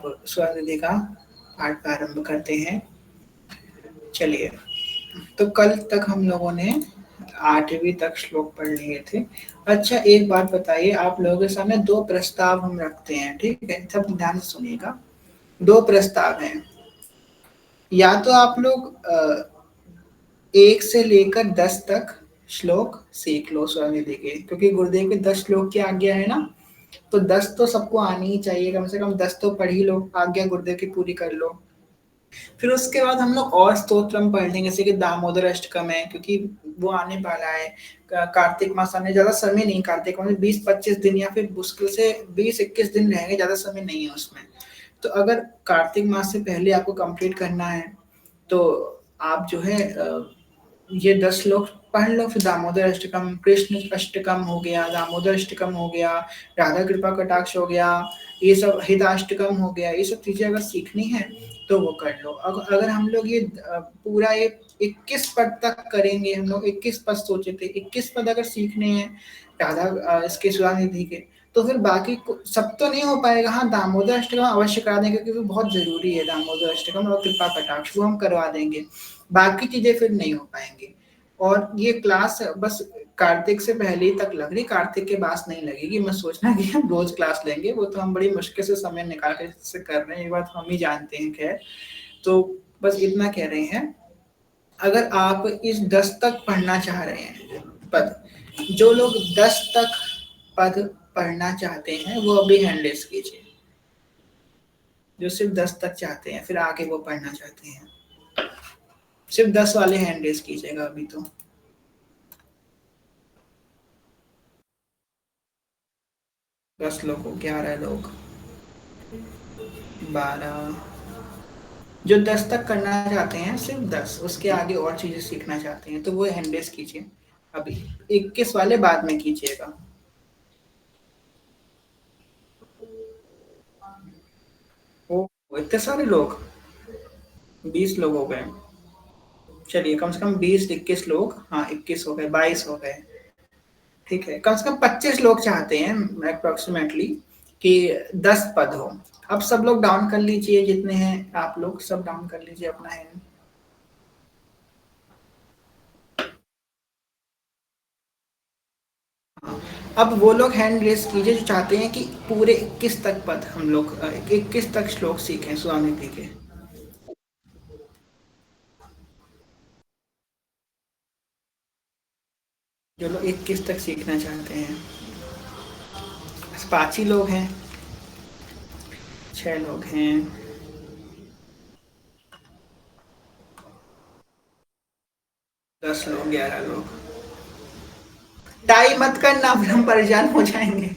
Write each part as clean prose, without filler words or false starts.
अब स्वरनिधि का पाठ प्रारंभ करते हैं। चलिए, तो कल तक हम लोगों ने 8वीं तक श्लोक पढ़ लिए थे। अच्छा, एक बात बताइए, आप लोगों के सामने 2 प्रस्ताव हम रखते हैं, ठीक है? सब ध्यान से सुनिएगा। 2 प्रस्ताव हैं। या तो आप लोग 1 से लेकर 10 तक श्लोक सीख लो स्वरनिधि के, क्योंकि गुरुदेव के 10 श्लोक की आज्ञा है ना, तो 10 तो सबको आनी ही चाहिए, कम से कम 10 तो पढ़ ही लो, आज्ञा गुरुदेव की पूरी कर लो। फिर उसके बाद हम लोग और स्तोत्रम पढ़ लेंगे, जैसे कि दामोदर अष्टकम है, क्योंकि वो आने वाला है। कार्तिक मास आने, ज्यादा समय नहीं, कार्तिक मास 20-25 दिन या फिर मुश्किल से 20-21 दिन रहेंगे, ज्यादा समय नहीं है उसमें। तो अगर कार्तिक मास से पहले आपको कंप्लीट करना है तो आप जो है ये 10 श्लोक पढ़ लो। फिर दामोदर अष्टकम, कृष्ण अष्टकम हो गया, दामोदर अष्टकम हो गया, राधा कृपा कटाक्ष हो गया, ये सब हिताष्टकम हो गया, ये सब चीजें अगर सीखनी है तो वो कर लो। अगर हम लोग ये पूरा ये 21 पद तक करेंगे, हम लोग 21 पद सोचे थे, 21 पद अगर सीखने हैं राधा इसके सुधानिधि के, तो फिर बाकी सब तो नहीं हो पाएगा। हाँ, दामोदर अष्टकम अवश्य करा देंगे, क्योंकि बहुत जरूरी है दामोदर अष्टकम और कृपा कटाक्ष, वो हम करवा देंगे। बाकी चीजें फिर नहीं हो पाएंगी। और ये क्लास बस कार्तिक से पहले तक लग रही, कार्तिक के बाद नहीं लगेगी। मैं सोचना कि हम रोज क्लास लेंगे, वो तो हम बड़ी मुश्किल से समय निकाल के से कर रहे हैं, ये बात हम ही जानते हैं। खैर, तो बस इतना कह रहे हैं, अगर आप इस 10 तक पढ़ना चाह रहे हैं पद, जो लोग 10 तक पद पढ़ना चाहते हैं वो अभी हैंड रेज कीजिए। जो सिर्फ 10 तक चाहते हैं, फिर आगे वो पढ़ना चाहते हैं, सिर्फ 10 वाले हैंड रेज कीजिएगा अभी। तो 10 लोग हो, 11 लोग, 12, जो 10 तक करना चाहते हैं, सिर्फ 10, उसके आगे और चीजें सीखना चाहते हैं तो वो हैंड रेज कीजिए अभी। 21 वाले बाद में कीजिएगा। ओ, इतने सारे लोग, 20 लोग हो गए। चलिए, कम से कम 20-21 लोग, हाँ 21 हो गए, 22 हो गए, ठीक है। कम से कम 25 लोग चाहते हैं अप्रोक्सीमेटली कि 10 पद हो। अब सब लोग डाउन कर लीजिए, जितने हैं आप लोग सब डाउन कर लीजिए अपना हैंड। अब वो लोग हैंड रेस कीजिए जो चाहते हैं कि पूरे 21 तक पद हम लोग 21 तक श्लोक सीखें स्वामी के। जो लोग 21 तक सीखना चाहते हैं, 5 ही लोग हैं, 6 लोग हैं, 10 लोग, 11 लोग। टाई मत करना, फिर हम परेशान हो जाएंगे।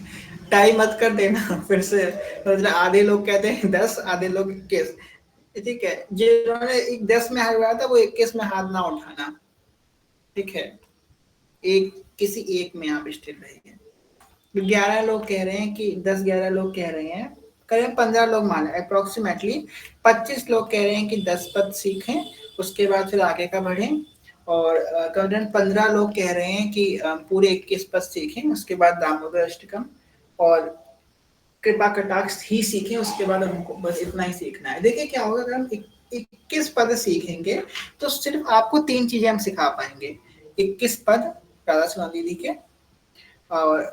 टाई मत कर देना फिर से, मतलब आधे लोग कहते हैं 10, आधे लोग 21, ठीक है। जिन्होंने 10 में हरवाया था वो 21 में हाथ ना उठाना, ठीक है। एक किसी एक में आप स्थिर रहिए। 11 लोग कह रहे हैं कि 10-11 लोग कह रहे हैं, करीब 15 लोग माने अप्रोक्सीमेटली। 25 लोग कह रहे हैं कि 10 पद सीखें, उसके बाद फिर आगे का बढ़ें। और करीबन 15 लोग कह रहे हैं कि पूरे 21 पद सीखें, उसके बाद दामोदर अष्टकम और कृपा कटाक्ष ही सीखें, उसके बाद हमको बस इतना ही सीखना है। देखिए क्या होगा, अगर हम 21 पद सीखेंगे तो सिर्फ आपको 3 चीजें हम सिखा पाएंगे। 21 पद राधा स्वामी दीदी के, और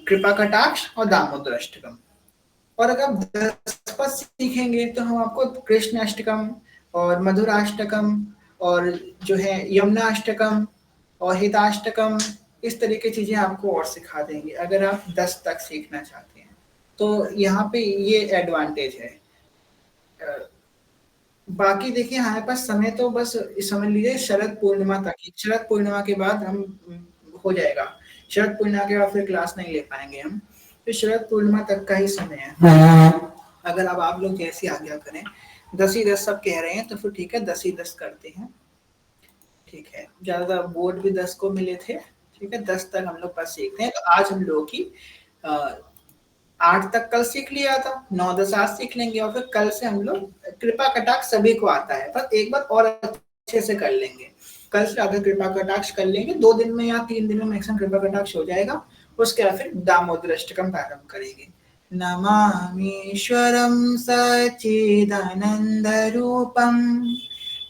कृपा कटाक्ष और दामोदर अष्टकम। और अगर आप 10 पद सीखेंगे तो हम आपको कृष्ण अष्टकम और मधुराष्टकम और जो है यमुना अष्टकम और हिताष्टकम, इस तरह की चीजें आपको और सिखा देंगे अगर आप 10 तक सीखना चाहते हैं। तो यहाँ पे ये एडवांटेज है। बाकी देखिए हमारे पास समय तो बस समझ लीजिए शरद पूर्णिमा तक ही, शरद पूर्णिमा के बाद हम हो जाएगा। शरद पूर्णिमा के बाद फिर क्लास नहीं ले पाएंगे हम, तो शरद पूर्णिमा तक का ही समय है। अगर अब आप लोग जैसी आज्ञा करें, 10 ही 10 सब कह रहे हैं तो फिर ठीक है, 10 ही 10 करते हैं, ठीक है। ज्यादातर बोर्ड भी 10 को मिले थे, ठीक है। 10 तक हम लोग बस सीखते हैं। तो आज हम लोग की 8 तक कल सीख लिया था, 9-10 आज सीख लेंगे, और फिर कल से हम लोग कृपा कटाक्ष सभी को आता है, पर एक बार और अच्छे से कर लेंगे। कल से अगर कृपा कटाक्ष कर लेंगे 2 दिन में या 3 दिन में मैक्सिमम कृपा कटाक्ष हो जाएगा। उसके बाद फिर दामोदर अष्टकम प्रारंभ करेंगे। नमामीश्वरं सच्चिदानन्दरूपं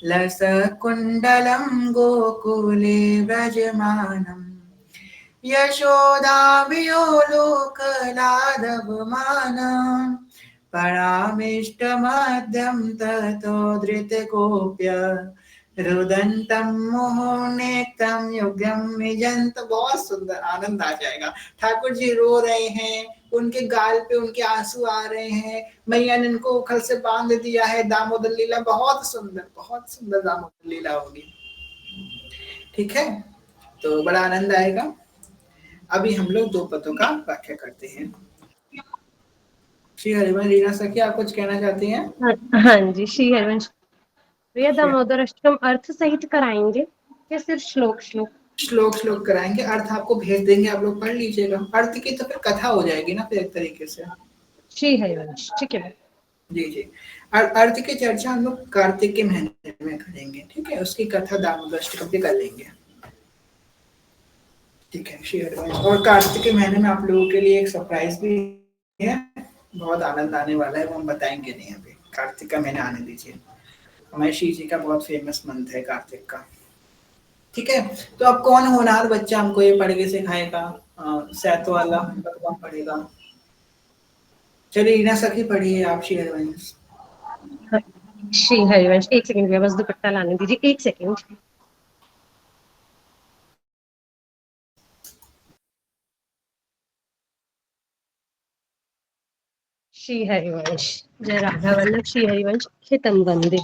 लसकुण्डलं गोकुले व्रजमानम् यशोदाभियोलोकनादवमानं परामिष्टमद्यं ततो धृतगोप्य रुदन्तं मुहुर्नेत्रं युग्यं निजंत। बहुत सुंदर, आनंद आ जाएगा। ठाकुर जी रो रहे हैं, उनके गाल पे उनके आंसू आ रहे हैं, मैया ने उनको उखल से बांध दिया है। दामोदर लीला बहुत सुंदर दामोदर लीला होगी। ठीक है, तो बड़ा आनंद आएगा। अभी हम लोग दो पदों का व्याख्या करते हैं। श्री हरिवंश रीना सखी, आप कुछ कहना चाहती हैं? हाँ जी, श्री हरिवंश भैया दामोदर अष्टकम अर्थ सहित कराएंगे या सिर्फ श्लोक श्लोक? श्लोक कराएंगे, अर्थ आपको भेज देंगे, आप लोग पढ़ लीजिएगा। अर्थ की तो फिर कथा हो जाएगी ना फिर एक तरीके से। श्री हरिवंश, ठीक है जी जी। अर्थ की चर्चा हम लोग कार्तिक के महीने में करेंगे, ठीक है। उसकी कथा दामोदर अष्टकम पे कर लेंगे, ठीक है। श्री हरिवंश, और कार्तिक के महीने में आप लोगों के लिए एक सरप्राइज भी है, बहुत आनंद आने वाला है, वो हम बताएंगे नहीं अभी। कार्तिक का महीना आने दीजिए, हमारे श्री जी का बहुत फेमस मंथ है कार्तिक का, ठीक है। तो अब कौन होनहार बच्चा हमको ये पढ़ के सिखाएगा? सैतो वाला कौन पढ़ेगा? चलिए रीना सखी पढ़िए आप श्री हरिवंश। श्री हरिवंश, एक सेकंड भैया, बस दुपट्टा लाने दीजिए, एक सेकंड। श्री हरिवंश, जय राधा वल्लभ श्री हरिवंश हितम वंदे।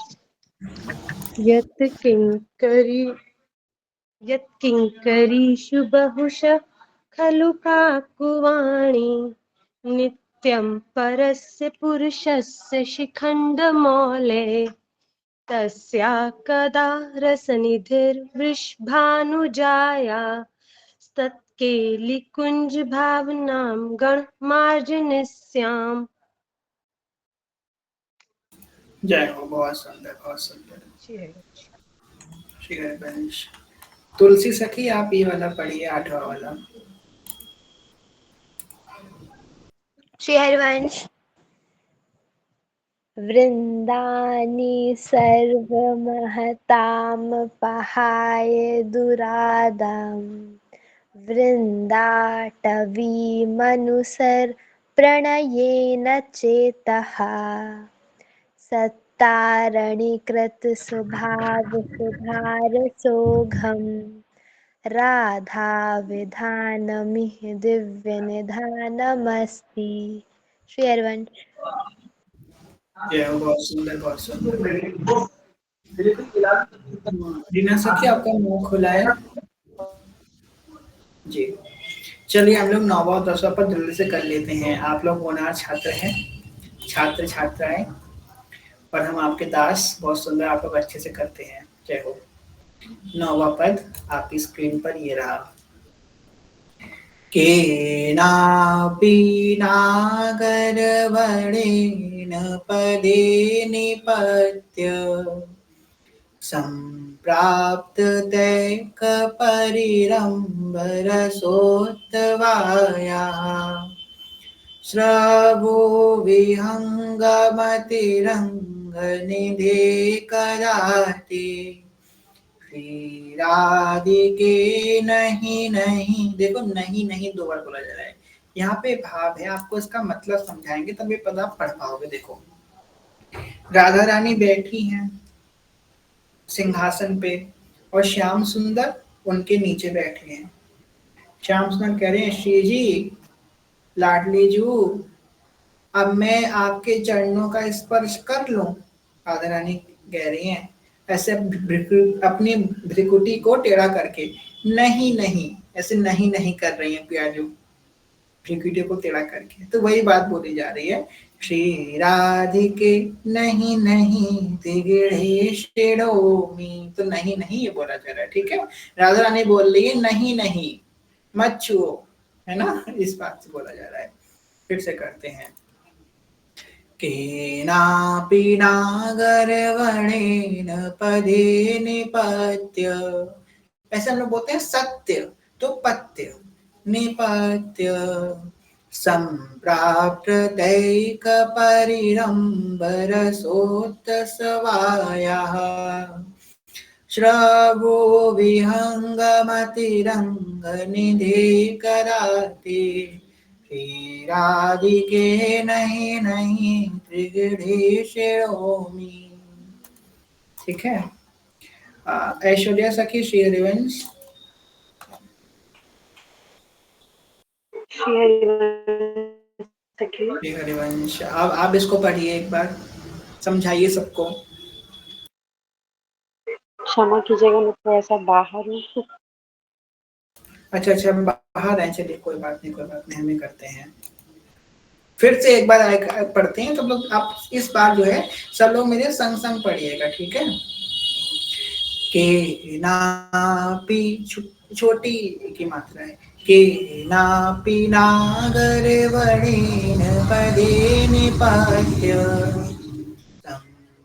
यत् किंकरीषु बहुशः खलु काकुवाणी नित्यं परस्य पुरुषस्य शिखण्डमौले तस्या कदा रसनिधिर्वृषभानुजाया तत्केलिकुञ्जभावनां गणमार्जनस्याम्। जय हो, बहुत सुंदर बहुत सुंदर। श्री हरिवंश। श्री हरिवंश। तुलसी सखी आप ये वाला पढ़िए, 8वां वाला। श्री हरिवंश। वृन्दानि सर्वमहतामपहाय दुरादां वृन्दाटवीमनुसर प्रणयेन चेतः सत्तारणीकृतस्वभावसुधारसौघं राधा विधानमिह दिव्यनिधानमस्ति। श्री हरिवंश। जय हो, बहुत सुंदर बहुत सुंदर। रीना सखी आपका मुंह खुला है जी। चलिए हम लोग 9वां और 10वां पर जल्दी से कर लेते हैं। आप लोग होनहार छात्र हैं, छात्र छात्राएं, और हम आपके दास, बहुत सुंदर आप लोग अच्छे से करते हैं। जय हो। 9वां पद आपकी स्क्रीन पर ये रहा। केनापि नागरवणेन पदे निपत्य सम्प्राप्ततैकपरिरम्भरसोत्तवायाः श्रवो विहङ्गमतिरङ्गनिधे कदाति राधिके नहीं नहीं। देखो नहीं नहीं 2 बार बोला जा रहा है, यहाँ पे भाव है, आपको इसका मतलब समझाएंगे तब ये पद आप पढ़ पाओगे। देखो, राधा रानी बैठी हैं सिंहासन पे और श्याम सुंदर उनके नीचे बैठे हैं। श्याम सुंदर कह रहे हैं, श्री जी लाडली जू, अब मैं आपके चरणों का स्पर्श कर लूं? राधा रानी कह रही हैं ऐसे अपनी भ्रिकुटी को टेढ़ा करके, नहीं नहीं, ऐसे नहीं नहीं कर रही हैं प्याजू, भ्रिकुटी को टेढ़ा करके। तो वही बात बोली जा रही है, श्री राधिके नहीं नहीं तिगिड़ेशिड़ोमी। तो नहीं नहीं ये बोला जा रहा है, ठीक है। राधा रानी बोल रही है नहीं नहीं मत छुओ, है ना, इस बात से बोला जा रहा है। फिर से करते हैं। केनापि नागरवणेन पदे निपत्य, ऐसे हम लोग बोलते हैं सत्य, तो पत्य निपत्य सम्प्राप्तदैकपरिरम्बरसोत्सवायाः श्रवो विहङ्गमतिरङ्गनिधे श्रीराधिके नहीं नहीं त्रिगृहेशिरोमि। ठीक है। ऐश्वर्या सखी श्री हरिवंश। श्री हरिवंश अब आप इसको पढ़िए एक बार, समझाइए सबको। क्षमा कीजिएगा, मैं थोड़ा सा बाहर हूँ। अच्छा अच्छा, हम बाहर आए, चलिए कोई बात नहीं, कोई बात नहीं, हमें करते हैं। फिर से एक बार पढ़ते हैं तो लोग, आप इस बार जो है सब लोग मेरे संग संग पढ़िएगा, ठीक है। के नापी छोटी की मात्रा है, के नापी नागर वणेन पदे निपात्य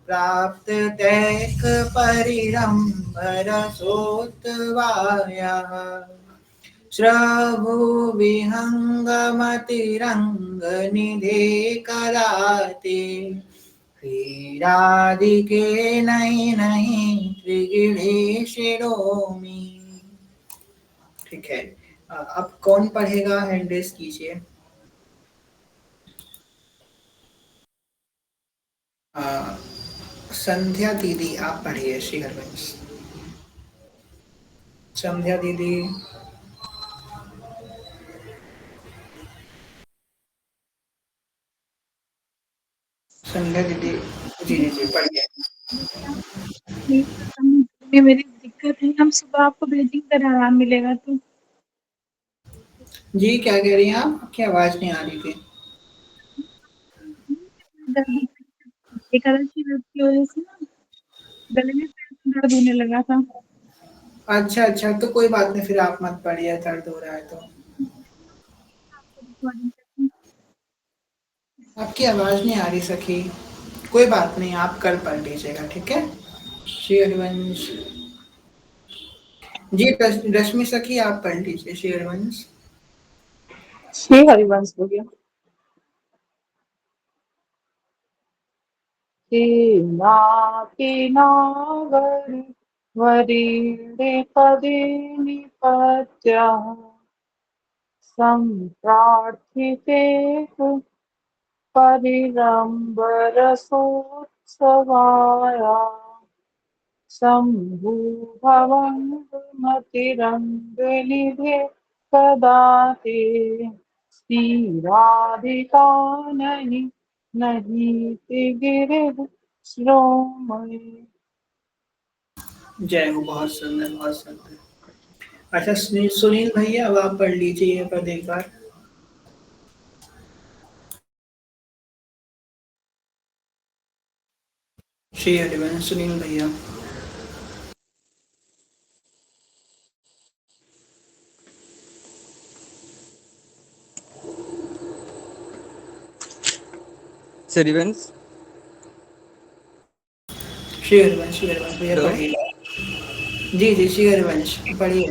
प्राप्त दैक परिरम्बर सोत्वायाः श्रवो विहङ्गमतिरङ्गनिधे कराते श्रीराधिके नहीं नहीं त्रिगृहेशिरोमि। ठीक है। अब कौन पढ़ेगा, हैंड रेज कीजिए। संध्या दीदी आप पढ़िए श्री हरवंश। संध्या दीदी। संध्या दीदी जी जी जी पढ़िए। मेरी दिक्कत है, हम सुबह आपको भेजेंगे, अगर आराम मिलेगा तो। जी क्या कह रही हैं आप, आपकी आवाज नहीं आ रही थी। एकादशी व्रत की वजह से ना गले में दर्द होने लगा था। अच्छा अच्छा, तो कोई बात नहीं, फिर आप मत पढ़िए, दर्द हो रहा है तो। आपकी आवाज नहीं आ रही सखी, कोई बात नहीं, आप कल पढ़ लीजिएगा, ठीक है। श्री हरिवंश जी। रश्मि सखी आप पढ़ लीजिए श्री हरिवंश। श्री हरिवंश बोलिए। नागर वरीडे पदे निपत्य सम्प्रार्थिते परिरम्बरसोत्सवाया शम्भुभवन्मतिरङ्गनिधे कदाते श्रीराधिका नहीं नहीं तिगिरिः श्रोमणि। जय हो, बहुत सुंदर बहुत सुंदर। अच्छा सुनील भैया अब आप पढ़ लीजिए ये पद एक बार। श्री हरिवंश सुनील भैया। हरिवंश। श्री हरिवंश भैया पढ़िए। जी जी श्री हरिवंश पढ़िए।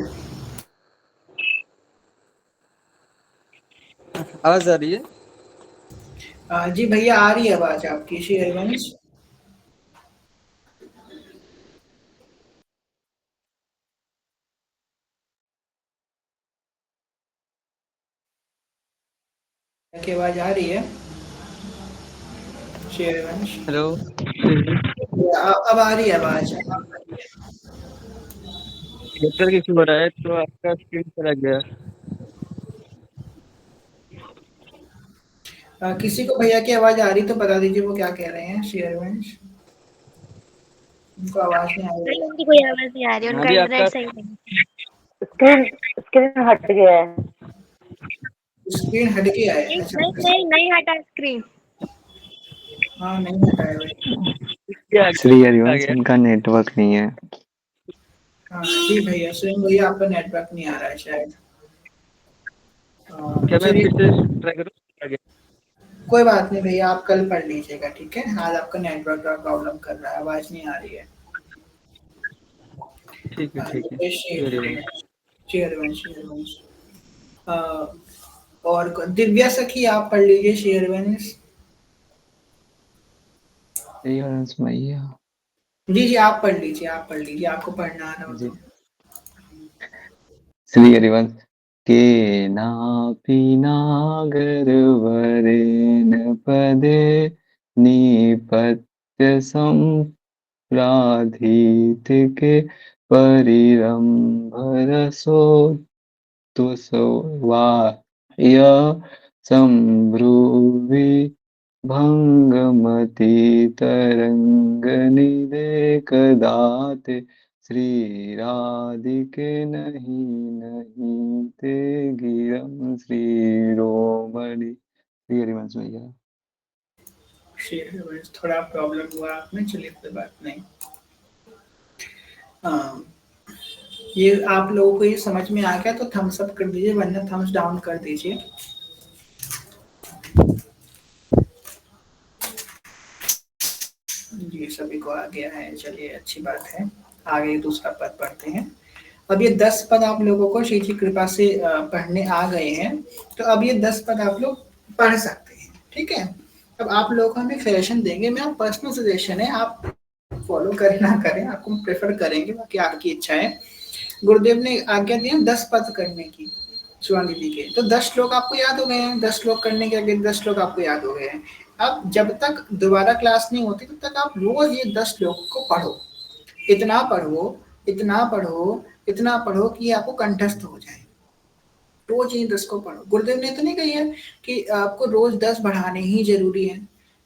आवाज आ रही है? जी भैया आ रही है आवाज आपकी श्री हरिवंश। की आवाज आ रही है श्री हरिवंश? हेलो। अब आ रही है आवाज। नेटवर्क इशू हो रहा है तो आपका स्क्रीन चला गया। किसी को भैया की आवाज आ रही तो बता दीजिए वो क्या कह रहे हैं श्री हरिवंश। उनको आवाज नहीं आ रही। उनकी कोई आवाज नहीं आ रही, उनका अभी इंटरनेट आपका सही नहीं। स्क्रीन हट गया है। स्क्रीन हट गया है? अच्छा नहीं हटा स्क्रीन। हाँ नहीं हटा है भाई। श्री हरिवंश इनका नेटवर्क नहीं है। हाँ जी भैया, सुनील भैया आपका नेटवर्क नहीं आ रहा है शायद। क्या मैं चलिए फिर से ट्राई करूँ? कोई बात नहीं भैया, आप कल पढ़ लीजिएगा, ठीक है। आज आपका नेटवर्क का प्रॉब्लम कर रहा है, आवाज नहीं आ रही है। ठीक है ठीक है। श्री हरिवंश। और दिव्या सखी आप पढ़ लीजिए शेरवंश। श्री हरिवंश मैया। जी जी आप पढ़ लीजिए, आप पढ़ लीजिए, आपको पढ़ना आ रहा हो जी। तो। श्री हरिवंश। के नापी नागर वरेन पदे निपत्य संप्राधित के परिरंभर सो तुसवाय संभ्रुवि भंगमति तरंगनिदे कदाते श्री राधिके नहीं नहीं ते गिरम श्री रोमणि। श्री हरिवंश भैया। शेरवंश थोड़ा प्रॉब्लम हुआ आप में, चलिए कोई बात नहीं। ये आप लोगों को ये समझ में आ गया तो थम्स अप कर दीजिए, वरना थम्स डाउन कर दीजिए। जी सभी को आ गया है, चलिए अच्छी बात है। आगे दूसरा पद पढ़ते हैं। अब ये 10 पद आप लोगों को श्री जी कृपा से पढ़ने आ गए हैं, तो अब ये 10 पद आप लोग पढ़ सकते हैं, ठीक है। अब आप लोगों को हम एक सजेशन देंगे, मेरा पर्सनल सजेशन है, आप फॉलो करें ना करें, आपको प्रेफर करेंगे, बाकी आपकी इच्छा है। गुरुदेव ने आज्ञा दी है 10 पद करने की सुहान दीदी के, तो 10 श्लोक आपको याद हो गए हैं। 10 श्लोक करने के आगे 10 श्लोक आपको याद हो गए हैं। अब जब तक दोबारा क्लास नहीं होती तब तक आप रोज ये 10 श्लोक को पढ़ो, इतना पढ़ो, इतना पढ़ो, इतना पढ़ो कि आपको कंठस्थ हो जाए। रोज इन 10 को पढ़ो। गुरुदेव ने तो नहीं कही है कि आपको रोज 10 बढ़ाने ही जरूरी है,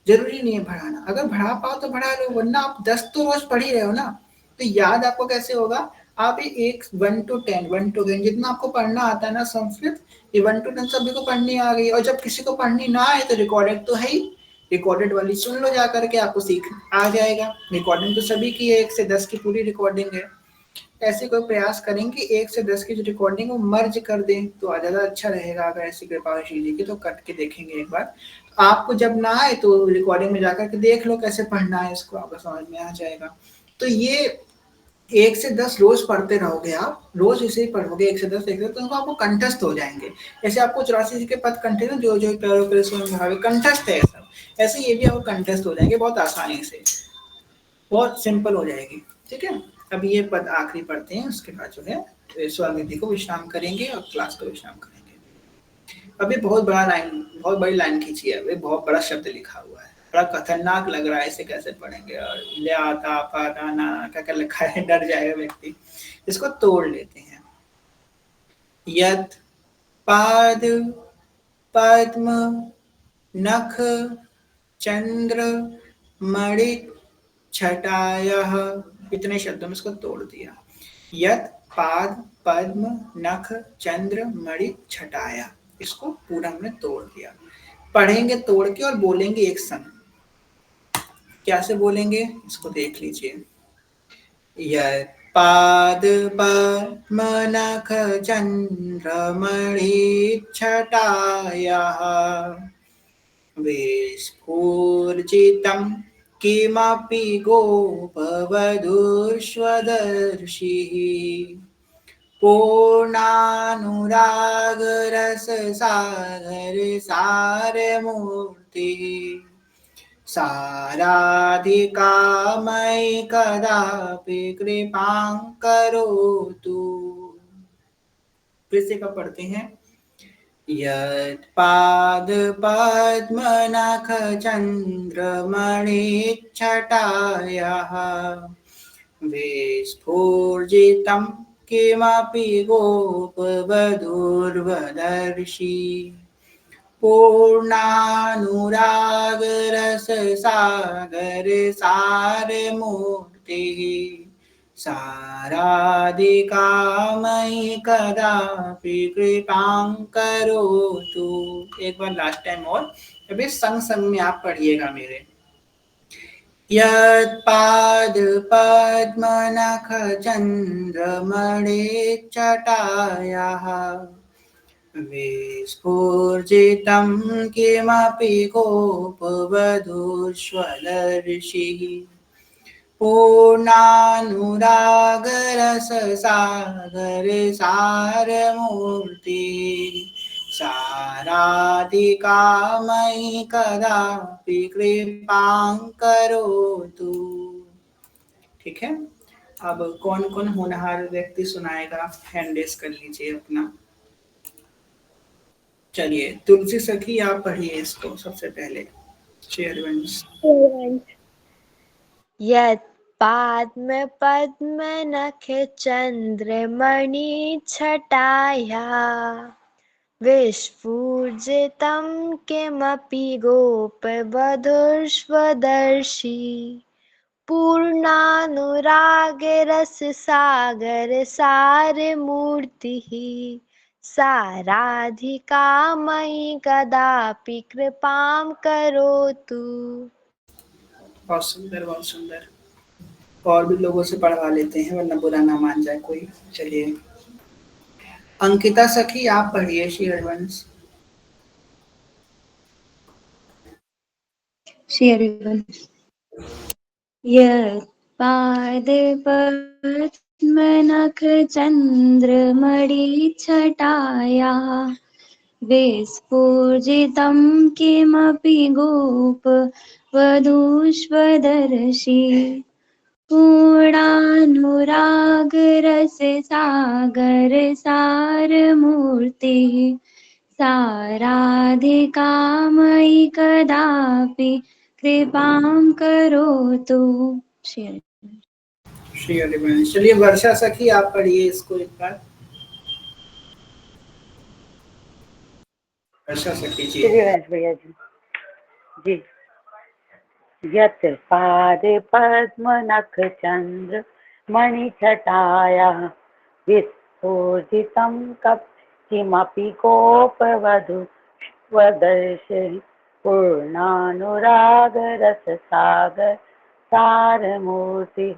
जरूरी नहीं है बढ़ाना। अगर बढ़ा पाओ तो बढ़ा लो, वरना आप 10 तो रोज पढ़ ही रहे हो ना, तो याद आपको कैसे होगा। आप एक 1 to 10 जितना आपको पढ़ना आता है ना संस्कृत, ये 1 to 10 सभी को पढ़नी आ गई। और जब किसी को पढ़नी ना आए तो रिकॉर्डेड तो है ही, रिकॉर्डेड वाली सुन लो जाकर के, आपको सीख आ जाएगा। रिकॉर्डिंग तो सभी की है, 1 से 10 की पूरी रिकॉर्डिंग है। ऐसे कोई प्रयास करेंगे 1 से 10 की जो रिकॉर्डिंग वो मर्ज कर दें तो ज़्यादा अच्छा रहेगा। अगर ऐसी कृपा हो श्री जी की तो कट के देखेंगे एक बार। आपको जब ना आए तो रिकॉर्डिंग में जाकर के देख लो कैसे पढ़ना है, इसको आपको समझ में आ जाएगा। तो ये 1 से 10 रोज पढ़ते रहोगे, आप रोज इसे ही पढ़ोगे 1 से 10 तो आपको कंठस्थ हो जाएंगे। जैसे आपको 84 के पद कंठस्थ, जो जो प्यारो प्यारे सुन भावे कंठस्थ है सब, ऐसे ये भी आपको कंठस्थ हो जाएंगे बहुत आसानी से, बहुत सिंपल हो जाएगी, ठीक है। अब ये पद आखिरी पढ़ते हैं, उसके बाद जो है स्वामिति को विश्राम करेंगे और क्लास को विश्राम करेंगे। अभी बहुत बड़ा लाइन, बहुत बड़ी लाइन खींची है, अभी बहुत बड़ा शब्द लिखा हुआ है, बड़ा खतरनाक लग रहा है, इसे कैसे पढ़ेंगे। और ले आता पाता ना क्या क्या लिखा है, डर जाएगा व्यक्ति। इसको तोड़ लेते हैं। यत पाद पद्म नख चंद्र मणि छटायः, इतने शब्दों में इसको तोड़ दिया। यत पाद पद्म नख चंद्र मणि छटाया, इसको पूरा हमने तोड़ दिया। पढ़ेंगे तोड़ के और बोलेंगे एक संग। कैसे बोलेंगे इसको देख लीजिए। यत पाद पद्म नख चंद्र मणि छटायः विस्फूर्जितं किमपि गोपवधूष्वदर्शिः पूर्णानुरागरससागरसारमूर्तिः साराधिका मयि कदापि कृपां करोतु। फिर से कब पढ़ते हैं। यत् पाद पद्म नख चंद्र मणि छटायः विस्फूर्जितं किमपि गोपवधूर्वदर्शी पूर्णानुरागरससागरसारमूर्तिः साराधिका मयि कदापि कृपां करोतु। एक बार लास्ट टाइम और, अभी संग संग में आप पढ़िएगा मेरे। यत् पाद पद्म नख चंद्र मणि छटायः विस्फूर्जितं किमपि गोपवधूष्वदर्शिः पूर्णानुरागरससागरसारमूर्तिः साराधिका मयि कदापि कृपां करोतु। ठीक है, अब कौन कौन होनहार व्यक्ति सुनाएगा, हैंड रेज कर लीजिए अपना। चलिए तुलसी सखी आप पढ़िए इसको सबसे पहले, शेयरवंश। यत् पाद्म पद्म नख चंद्रमणि छटाया विस्फूर्जितं किमपि गोपवधूष्वदर्शी पूर्णानुरागरससागरसारमूर्तिः साराधिका मयि कदापि कृपां करोतु। बहुत सुंदर, बहुत सुंदर। और भी लोगों से पढ़वा लेते हैं वरना बुरा ना मान जाए कोई। चलिए अंकिता सखी आप पढ़िए शेयरवंश। शेयरवंश। यत्पादपद्मनख चन्द्रमणि छटाया विस्फुजितं किमपि गोपवधूष्वदर्शी पूर्णानुरागरससागरसारमूर्तिः साराधिका मयि कदापि कृपां करोतु। शेयरवंश। चलिए वर्षा सखी आप पढ़िए इसको एक बार। वर्षा सखी जी। भैया जी। जी। यत् पादे पद्मनख चंद्र मणिछटाया विस्फुजितं किमपि गोपवधू स्वदर्शि पूर्णानुरागरससागर सारमूर्ति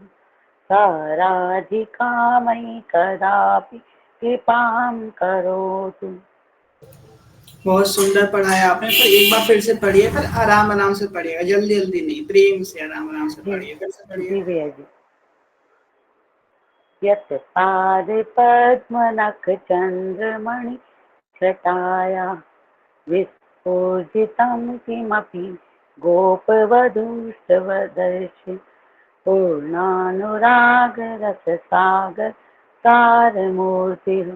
साराधिका मयि कदापि कृपां करोतु। बहुत सुंदर पढ़ाया आपने, पर एक बार फिर से पढ़िए, पर आराम आराम से पढ़िएगा, जल्दी जल्दी नहीं, प्रेम से आराम आराम से पढ़िए, फिर से पढ़िए। जी भैया जी। यत् पादे पद्मनख चंद्रमणि छटाया विस्फुजितं किमपि गोपवधूष्वदर्शि पूर्णानुरागरससागर सारमूर्तिः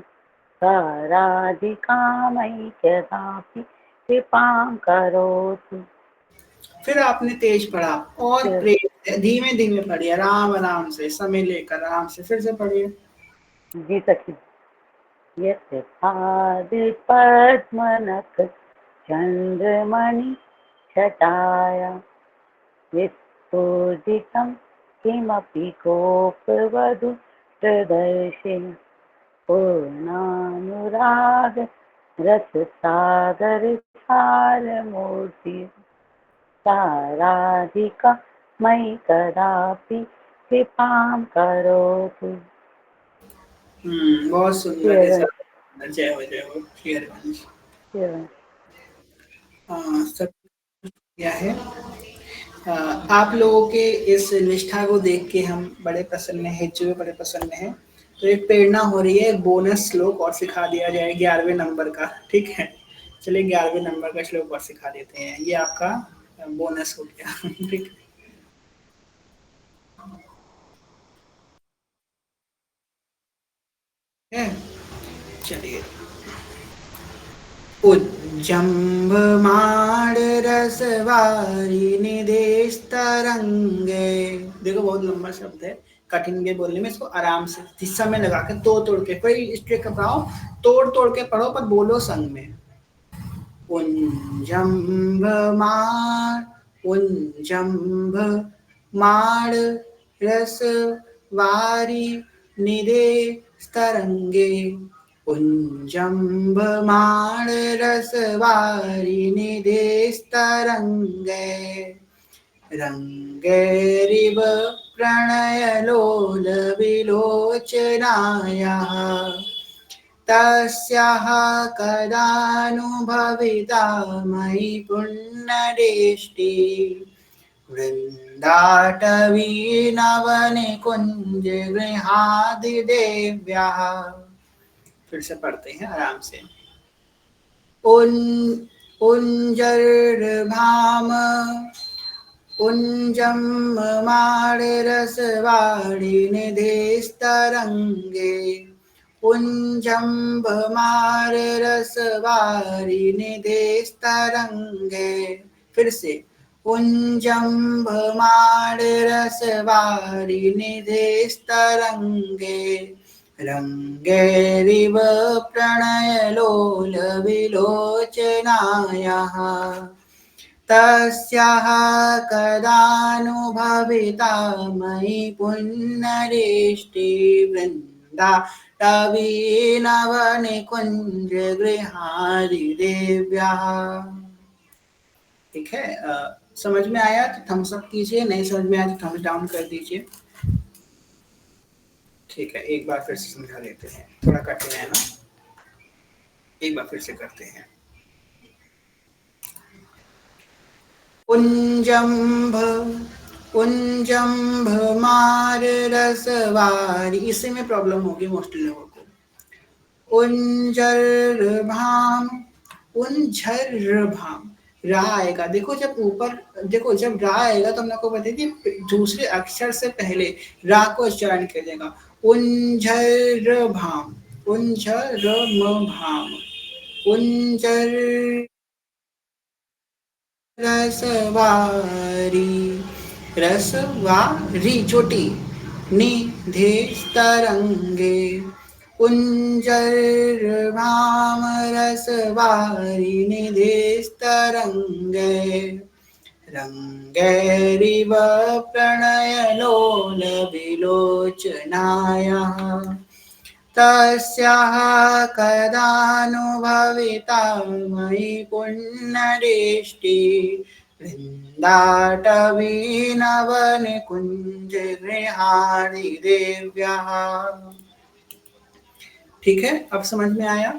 साराधिका मयि कदापि कृपां करोतु। फिर आपने तेज पढ़ा, और प्रेम धीमे धीमे पढ़िए, आराम आराम से, समय लेकर आराम से, फिर से पढ़िए। जी सखी। यत् पादे पद्मनख चंद्रमणि छटाया विस्फुजितं किमपि गोपवधू प्रदर्शि पूर्णानुराग रससागर सारमूर्ति साराधिका मयि कदापि कृपां करोतु। बहुत सुंदर है सर। जय हो शेयरवंश। सब क्या है, आप लोगों के इस निष्ठा को देख के हम बड़े प्रसन्न हैं, हिज्जे बड़े प्रसन्न हैं। तो एक प्रेरणा हो रही है, बोनस श्लोक और सिखा दिया जाए 11वें नंबर का। ठीक है, चलिए 11वें नंबर का श्लोक और सिखा देते हैं, ये आपका बोनस हो गया। ठीक है, चलिए। उज्जम्भमाणरसवारी निदेस्तरंगे। देखो बहुत लंबा शब्द है, कठिन के बोलने में, इसको आराम से समय लगा के तोड़ के, कोई स्ट्रेक पढ़ाओ, तोड़ के पढ़ो, पर बोलो संग में। उज्जम्भमाण रसवारी निदेस्तरंगे उज्जम्भमाण रसवारी निदेस्तरंगे रंगैरिव प्रणयलोलविलोचनायाः तस्याः कदानुभविता मयि पुण्यदृष्टि वृन्दाटवी नवनिकुञ्ज गृहादिदेव्याः। फिर से पढ़ते हैं आराम से। उन उञ्जर्भाम उञ्जं माणिरसवाणि निधेस्तरङ्गे उञ्जम्भमाणिरसवाणि निधेस्तरङ्गे। फिर से उञ्जम्भमाणिरसवाणि निधेस्तरङ्गे रङ्गैरिव प्रणयलोलविलोचनायाः तस्याः कदानुभविता मयि पुण्यदृष्टिवृन्दा टवीनवनिकुञ्जगृहादिदेव्याः। ठीक है, समझ में आया तो थम्स अप कीजिए, नहीं समझ में आया तो थम्स डाउन कर दीजिए। ठीक है, एक बार फिर से समझा देते हैं, थोड़ा कठिन है ना, एक बार फिर से करते हैं। उञ्जम्भ उञ्जम्भमाररसवारि, इसी में प्रॉब्लम होगी मोस्टली लोगों को। उञ्जर्भाम उञ्झर्भाम रा आएगा, देखो जब ऊपर, देखो जब रा आएगा तो हम आपको बता दें दूसरे अक्षर से पहले रा को उच्चारण करेगा। उञ्झर्भाम उञ्झरमभाम उञ्झर रसवारी रसवारी चोटी निधे तरंगे उञ्जर्भाम रसवारी निधे तरंगे रङ्गैरिव प्रणयलोलविलोचनायाः तस्याः कदानुभविता मयि पुण्यदृष्टि वृन्दाटवीनवनिकुञ्जगृहादिदेव्याः। ठीक है, अब समझ में आया?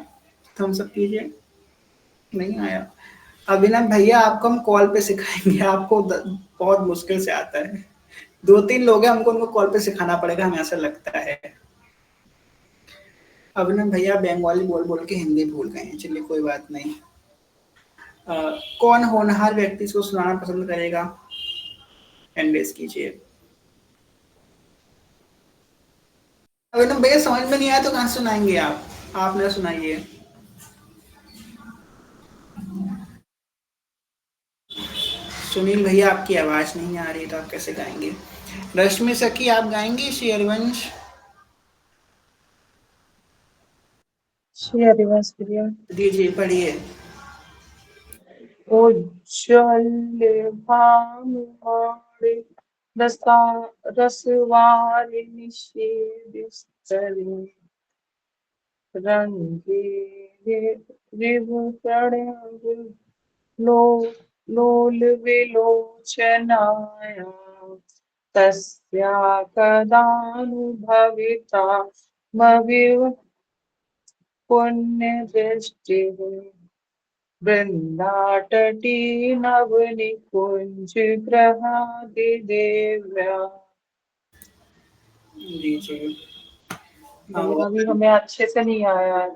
थम्स अप कीजिए। नहीं आया? अभिनव भैया आपको हम कॉल पे सिखाएंगे, आपको बहुत मुश्किल से आता है। 2-3 लोग हैं, हमको उनको कॉल पे सिखाना पड़ेगा, हमें ऐसा लगता है। अभिनव भैया बंगाली बोल बोल के हिंदी भूल गए हैं, चलिए कोई बात नहीं। कौन होनहार व्यक्ति इसको सुनाना पसंद करेगा? हैंड रेज कीजिए। अभिनव भैया समझ में नहीं आया तो कहाँ सुनाएंगे आप ना सुनाइए। सुनील भैया आपकी आवाज नहीं आ रही तो आप कैसे गाएंगे? रश्मि सखी आप गाएंगी? श्री हरिवंश श्री हरिवंश प्रिया दीजिए, पढ़िए। उज्ज्वलभानुमाणि रसवारिणि शीदिस्तरे रङ्गे लोलविलोचनाय तस्या कदानुभविता मविव पुण्यदृष्टिः वृन्दाटटी नवनिकुञ्जगृहादिदेव्या। अभी हमें अच्छे से नहीं आया है।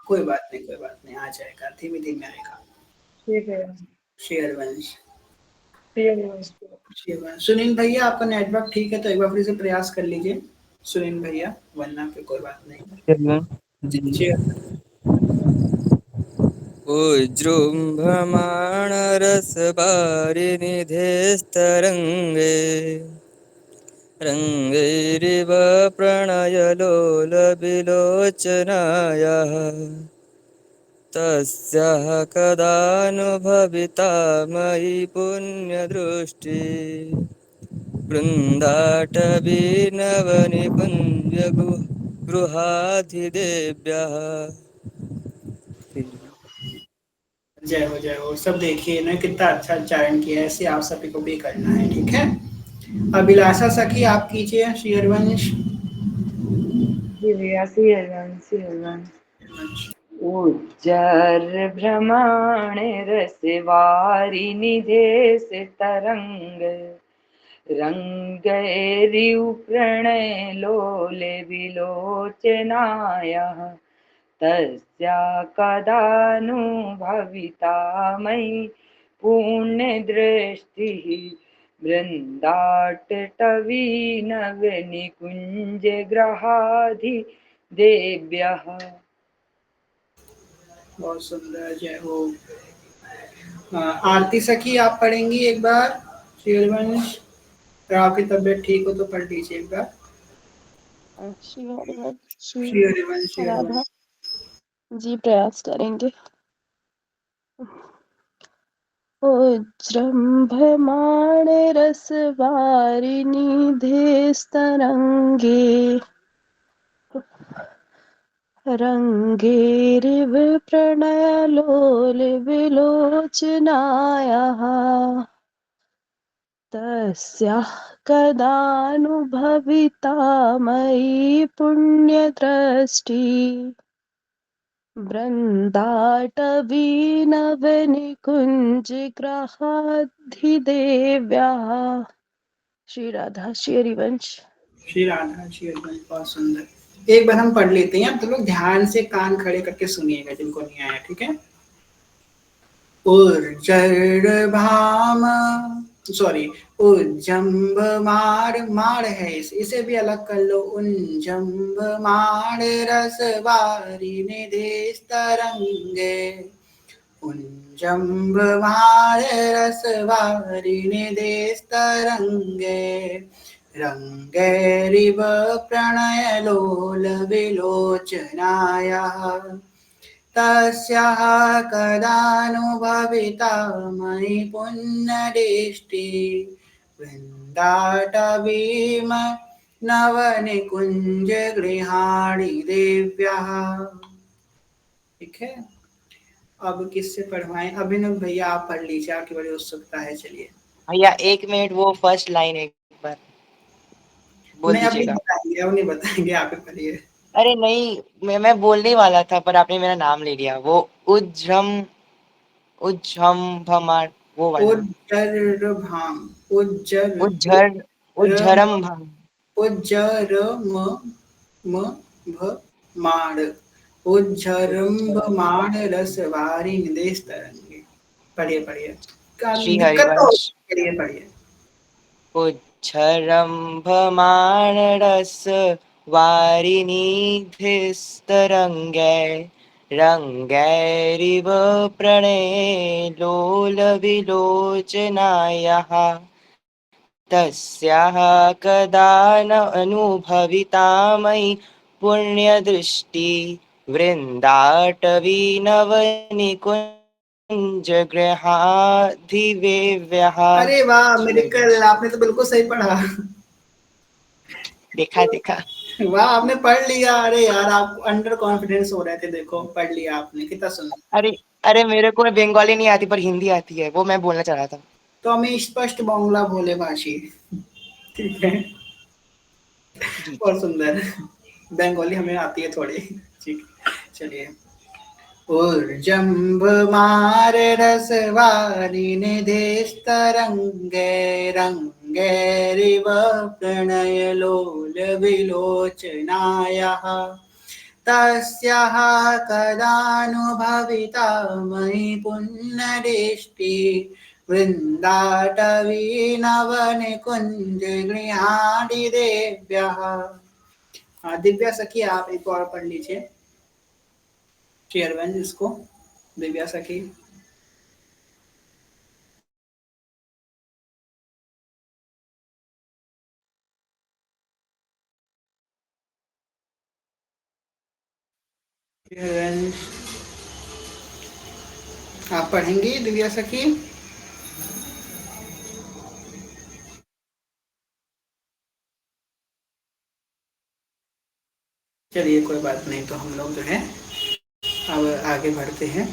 कोई बात नहीं, आ जाएगा, धीमे धीमे आएगा। ठीक है। श्री हरिवंश सुनील भैया आपका नेटवर्क ठीक है तो एक बार फिर से प्रयास कर लीजिए सुनील भैया, वरना फिर कोई बात नहीं। उज्जृम्भमाणरसवारिनिधेस्तरङ्गे रङ्गैरिव प्रणयलोलविलोचनायाः तस्याः कदानुभविता मयि पुण्यदृष्टि वृन्दाटवीनवनिकुञ्जगृहाधिदेव्यः। जय हो। सब देखिए ना कितना अच्छा उच्चारण किया है, ऐसे आप सभी को भी करना है, ठीक है। अभिलाषा सखी आप कीजिए श्री हरिवंश। उज्जर्भ्रमाणे रसवारिनिधेश तरंग रङ्गैरिव प्रणयलोले विलोचनायाः तस्या कदानुभविता मयि पुण्यदृष्टिः बृन्दाटवीनवनिकुञ्जग्रहाधिदेव्यः। बहुत सुंदर, जय हो। आरती सखी आप पढ़ेंगी एक बार श्री हरिवंश, अगर आपकी तबीयत ठीक हो तो पढ़ लीजिए एक बार। श्री हरिवंश, श्री श्री हरिवंश, श्री राधा हरिवंश। जी प्रयास करेंगे। उज्जृम्भमाणरसवारिनिधेस्तरङ्गे रङ्गेरिव प्रणयलोलविलोचनायाः तस्याः कदानुभविता मयि पुण्यदृष्टि बृन्दाटवीनवनिकुञ्जग्रहाधिदेव्याः। श्री राधा श्री हरिवंश। श्री राधा, श्री हरिवंश, बहुत सुंदर। एक बार हम पढ़ लेते हैं, तो लोग ध्यान से कान खड़े करके सुनिएगा जिनको नहीं आया, ठीक है। उर्जर्भाम, सॉरी, उज्जम्ब मार है, इसे भी अलग कर लो। उज्जम्ब मार रसवारी निधेस्तरंगे, उज्जम्ब मार रसवारी निधेस्तरंगे, रंगैरिव प्रणयलोल विलोचनायाः तस्याः कदानुभविता मयि पुण्यदृष्टि वृन्दाटवीम नवनिकुञ्ज गृहाणि देव्यः। ठीक है, अब किससे पढ़वाएं? अभिनव भैया आप पढ़ लीजिए, आपकी बड़ी उत्सुकता है। चलिए भैया 1 मिनट, वो फर्स्ट लाइन एक बार बोल नहीं, अब नहीं दीजिएगा। बताएंगे, अब नहीं बताएंगे, आप ही पढ़िए। अरे नहीं, मैं बोलने ही वाला था पर आपने मेरा नाम ले लिया। वो उज्जम्भमाण, वो वाला। उज्जरभाम, उज्झरम्भम, उज्जरम्भमाण, उज्जरम्भमाण रसवारी निदेश तरंगे। पढ़िए पढ़िए, श्री दिक्कत तो हरिवंश। पढ़िए पढ़िए। उज्झरम्भमाण रसवारिनिधिस्तरङ्गै रङ्गैरिव प्रणयलोलविलोचनायाः तस्याः कदा न अनुभविता मयि पुण्यदृष्टि वृन्दाटवीनवनिकुञ्जगृहाधिदेव्यः। अरे वाह मिरेकल, आपने तो बिल्कुल सही पढ़ा। देखा। वाह, आपने पढ़ लिया। अरे यार, आप अंडर कॉन्फिडेंस हो रहे थे, देखो पढ़ लिया आपने, कितना सुंदर। अरे मेरे को बंगाली नहीं आती पर हिंदी आती है, वो मैं बोलना चाह रहा था। तो हमें स्पष्ट बांग्ला बोले भाषी, ठीक है, बहुत सुंदर। बंगाली हमें आती है थोड़ी, ठीक। चलिए, उर्जम्भ मार रसवारी निधेस्तरंगे रंगैरिव प्रणयलोल विलोचनायाः तस्याः कदानुभविता मयि पुण्यदृष्टि वृन्दाटवीनवनिकुञ्ज गृहाणि देव्यः। दिव्या सखी आप एक और पढ़ लीजिए चेयरमैन, इसको दिव्या सखी। आप पढ़ेंगी दिव्या सखी? चलिए कोई बात नहीं, तो हम लोग जो है अब आगे बढ़ते हैं।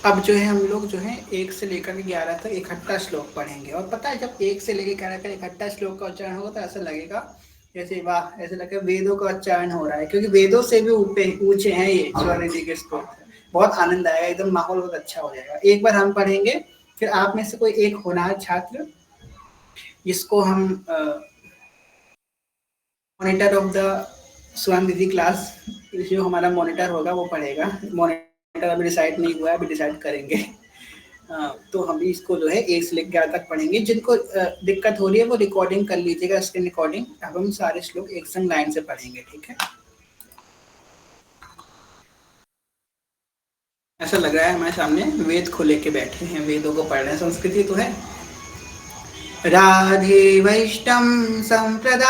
अब जो है हम लोग जो है 1 से लेकर 11 तक इकट्ठा श्लोक पढ़ेंगे। और पता है, जब 1 से लेकर 11 तक इकट्ठा श्लोक का उच्चारण होगा तो ऐसा लगेगा जैसे वाह, ऐसे लगेगा वेदों का उच्चारण हो रहा है, क्योंकि वेदों से भी ऊंचे हैं ये स्वर्ण जी के श्लोक। बहुत आनंद आएगा, एकदम माहौल बहुत अच्छा हो जाएगा। एक बार हम पढ़ेंगे, फिर आप में से कोई एक होनहार छात्र जिसको हम मॉनिटर ऑफ द स्वर्ण दीदी क्लास जो हमारा मॉनिटर होगा वो पढ़ेगा। मॉनिटर अभी डिसाइड नहीं हुआ है, अभी डिसाइड करेंगे। तो हम इसको जो है 1 से लेकर 11 तक पढ़ेंगे। जिनको दिक्कत हो रही है वो रिकॉर्डिंग कर लीजिएगा, स्क्रीन रिकॉर्डिंग। अब हम सारे श्लोक एक संग लाइन से पढ़ेंगे, ठीक है। ऐसा लग रहा है हमारे सामने वेद को लेके बैठे हैं, वेदों को पढ़ रहे हैं। संस्कृति तो है। राधे वैष्णव संप्रदायैककर्ता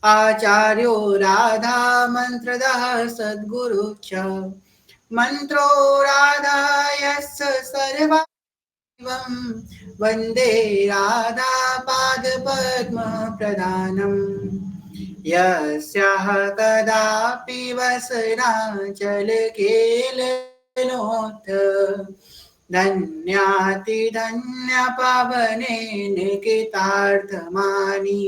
आचार्यो राधा मंत्रदः सद्गुरु च मंत्रो राधायस्य सर्वं वन्दे राधा पादपद्म प्रधानम् यस्याः कदापि वसनाचलकेलनोत् धन्यातिधन्यपावनेन कृतार्थमानि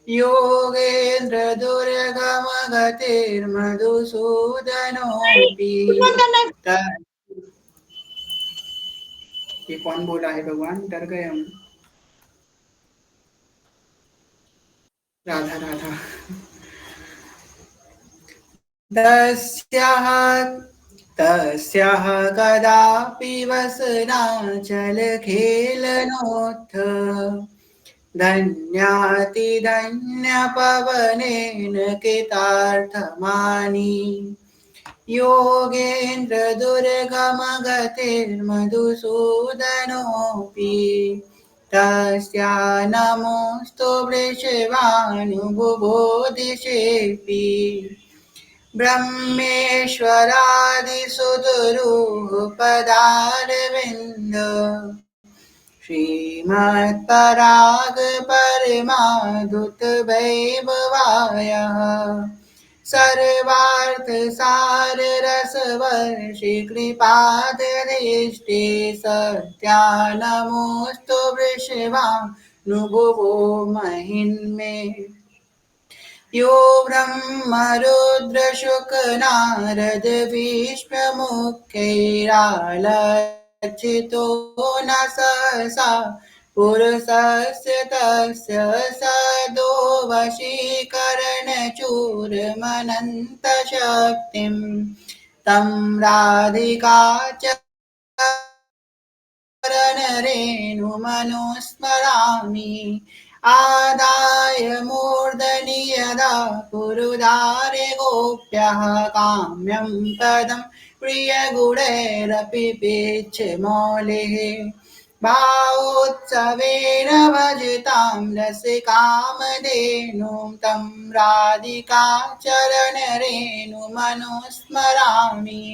योगेन्द्र दुर्गमगतिर्मधुसूदनोऽपि। ये कौन बोला है भगवान? डर गए हम। राधा राधा। तस्याः कदापि वसनाचलखेलनोत्थ धन्यातिधन्यपवनेन कृतार्थमानि योगेन्द्र दुर्गमगतिर्मधुसूदनोऽपि तस्या नमोऽस्तु वृषभानुबुबोधिषेऽपि ब्रह्मेश्वरादिसुदुरूपदारविन्द श्रीमत्पराग परमाधुतवैभवायः सर्वार्थसार रसवर्षि कृपादृष्टे सत्या नमोऽस्तु वृषभानुभुवो महिन्मे यो ब्रह्मरुद्रशुकनारद भीष्ममुख्यैरालक्षितो न सहसा पुरुषस्य तस्य सदो वशीकरणचूरमनन्तशक्तिं तं राधिका चरणरेणुमनुस्मरामि आदाय मूर्धनि यदा पुरुदारे गोप्यः काम्यं पदं प्रियगुणैरपि पेच्छमौलिः भावोत्सवेन भजतां रसिकामधेनुं तं राधिका चरणरेणुमनुस्मरामि